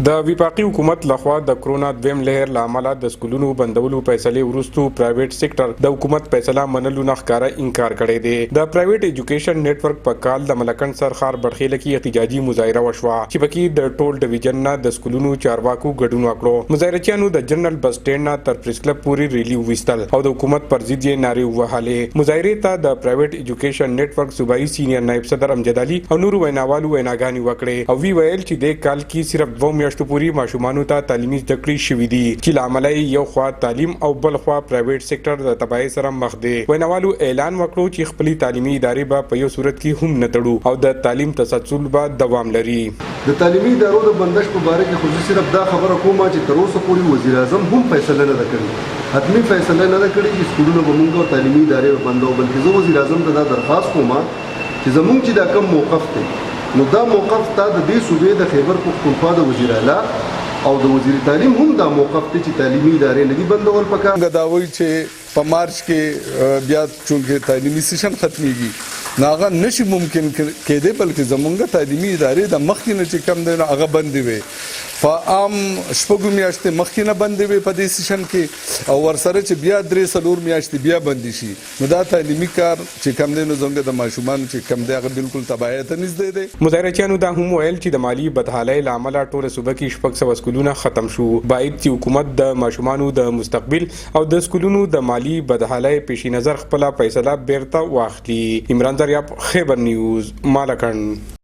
د وفاقي حکومت لخوا د کرونا دویم لهر لامل د سکولونو بندولو فیصله ورستو پرایویټ سېکټر د حکومت فیصله منلو نه ښکارا انکار کړی دی. د پرایویټ ایجوکیشن نتورک په کال د ملکند سرخار بڑخیله کې احتجاجي مظاهره وشوه چې پکې د ټول ډیویژن نه د سکولونو چارواکو ګډون وکړو. مظاهرچیانو د جنرال بس سټینډ نه تر پریس کلب پورې ریلی وستل او د حکومت پر ضد یې نارې وهلې. مظاهره ته د پرایویټ ایجوکیشن نتورک صوبایي سینیئر نائب صدر امجد علي او نور ویناوالو ویناګانې وکړې او وی ویل چې د کال کې صرف 2 میاشتو پورې ماشومانو ته تعلیمي زده کړې شوې دي چې لامل یو خوا تعلیم او بل خوا پرایویټ سېکټر د تباہي سره مخ دی. ویناوالو اعلان وکړو چې خپل تعلیمي ادارې به په یو صورت کې هم نه تړو او د تعلیم تسلسل به دوام لري. د تعلیمي ادارو د بندش په باره کې خو صرف دا خبره کوم چې تر اوسه پورې وزیر اعظم هم فیصله نه کړې، حتمی فیصله نه کړې چې سکولونه به موږ او تعلیمي ادارې بندو، بلکې زه وزیر اعظم ته دا درخواست کوم چې زموږ چې دا کم موقف دی نو دا موقف ته د دې صوبې د خیبر پختونخوا د وزیر اعلی او د وزیر تعلیم هم دا موقف ته چې تعلیمي ادارې نه دي بندول پکار. دا وایي چې په مارچ کې بیا چونکې تعلیمي سیشن ختميږي ناغه نشي ممکن کېده، بلکې زمونږ تعلیمي ادارې د مخکې نه چې کم دی هغه بندې وي فعام شپږ میاشتې مخکې نه بندې وي په دې سیشن کې او ورسره چې بیا 3-4 میاشتې بیا بندې شي نو دا تعلیمي کار چې کم دی نو زمونږ د ماشومانو چې کم دی هغه بالکل تباہي ته نږدې دی. مظاهرچیانو دا هم ویل چې د مالی بدحالۍ له امله ټوله صوبه کې 600 سکولونه ختم شو. باید چې حکومت د ماشومانو د مستقبل او د سکولونو د مالی بدحالۍ پیش نظر خپل فیصله بیرته واخلي. عمران دریاب، خیبر نیوز، مالکند.